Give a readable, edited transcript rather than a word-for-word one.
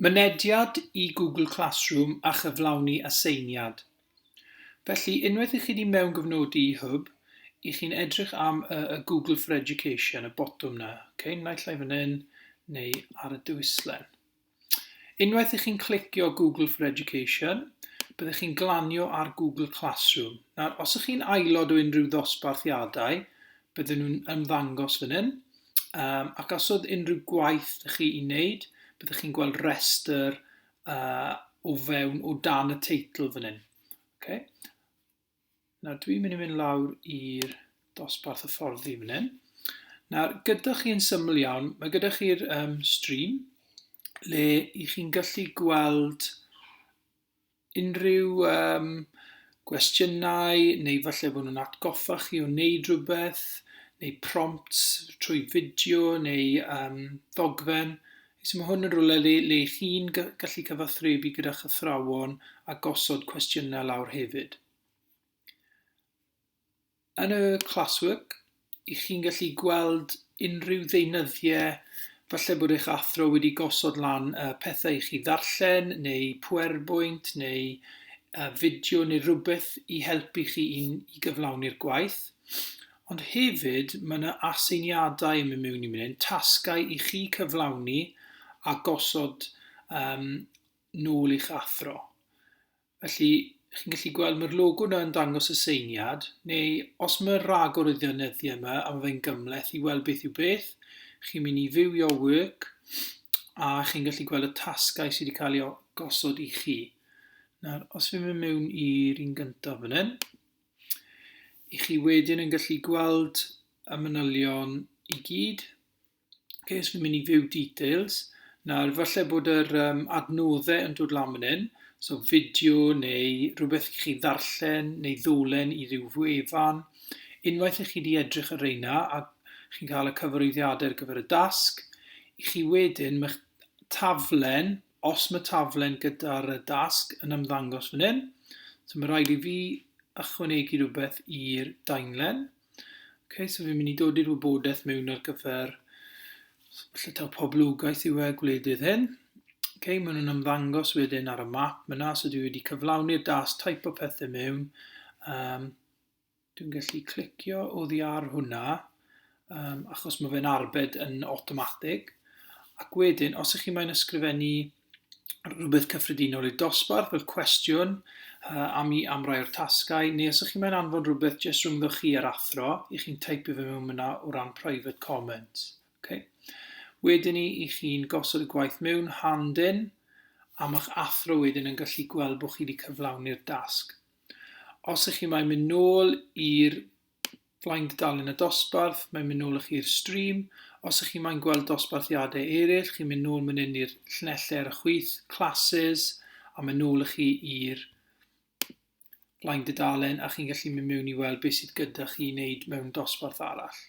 Mynediad i Google Classroom a chyflawni aseiniad. Felly, unwaith i chi wedi mewn gyfnodi i Hub, i chi'n edrych am y Google for Education, y botwm na. Okay? Naill ai fan hyn, neu ar y dywyslen. Unwaith i chi'n clicio Google for Education, byddwch chi'n glanio ar Google Classroom. Nawr, os ych chi'n aelod o unrhyw ddosbarthiadau, bydden nhw'n ymddangos fan hyn. Ac os oedd unrhyw gwaith ych chi i wneud, byddwch chi'n gweld restr o fewn o dan y teitl fan hyn. Okay? Nawr, dwi'n mynd i fynd lawr i'r dosbarth hyfforddi fan hyn. Nawr, gyda chi yn syml iawn, mae gyda chi'r stream, le i chi'n gallu gweld unrhyw gwestiynau, neu falle bod nhw'n atgoffa chi o wneud rhywbeth, neu prompts trwy fideo, neu ddogfen. So mae hwn yn rhywle le chi'n gallu cyfathrebu gyda'ch athrawon a gosod cwestiynau lawr hefyd. Yn y classwork, i chi'n gallu gweld unrhyw ddeunyddiau, falle bod eich athro wedi gosod lan pethau i chi ddarllen, neu PowerPoint, neu fideo, neu rhywbeth i helpu chi i gyflawni'r gwaith. Ond hefyd, mae yna aseiniadau yn mynd mewn i mynd, tasgau i chi cyflawni a gosod nôl i'ch athro. Felly, chi'n gallu gweld mae'r logo yna yn dangos aseiniad, neu os mae'r ragor o ddefnyddiau yma a mae fe'n gymleth i weld beth yw beth, chi'n mynd i View Your Work a chi'n gallu gweld y tasgau sydd wedi cael eu gosod i chi. Nawr, os fi'n mynd mewn i'r un gyntaf fan hyn, i chi wedyn yn gallu gweld y manylion i gyd. Okay, so fi'n mynd i View Details. Nawr, falle bod yr adnoddau yn dod lan fan hyn, so fideo neu rhywbeth i chi ddarllen neu ddolen i ryw wefan. Unwaith i chi wedi edrych ar reina a chi'n cael y cyfarwyddiadau ar gyfer y dasg, i chi wedyn mae'ch taflen, os mae taflen gyda'r dasg yn ymddangos fan hyn. So mae rhaid i fi ychwanegu rhywbeth i'r daenlen. Okay, so fi'n mynd i dod i'r wybodaeth mewn ar gyfer falle taw poblogaeth yw gwledydd hyn. Okay, maen nhw'n ymddangos wedyn ar y map yna, so dwi wedi cyflawni'r dasg, type o pethau mewn. Dwi'n gallu clicio oddi ar hwnna, achos mae fe'n arbed yn automatig. Ac wedyn, os ych chi moyn ysgrifennu rhywbeth cyffredinol i'r dosbarth, fel cwestiwn am rai o'r tasgau, neu os ych chi moyn anfon rhywbeth jyst rhwngddo chi ar athro, i chi'n teipio fe mewn yna o ran private comments. Okay. Wedyn i chi'n gosod y gwaith mewn, hand in, a mae'ch athro wedyn yn gallu gweld bod chi wedi cyflawni'r dasg. Os ych chi moyn mynd nôl i'r flaen dudalen y dosbarth, mae'n mynd nôl i'r stream. Os ych chi moyn gweld dosbarthiadau eraill, chi'n mynd nôl mynd i'r llinellau ar y chwith, classes, a mynd nôl chi i'r flaen dudalen, a chi'n gallu mynd mewn i weld beth sydd gyda chi i wneud mewn dosbarth arall.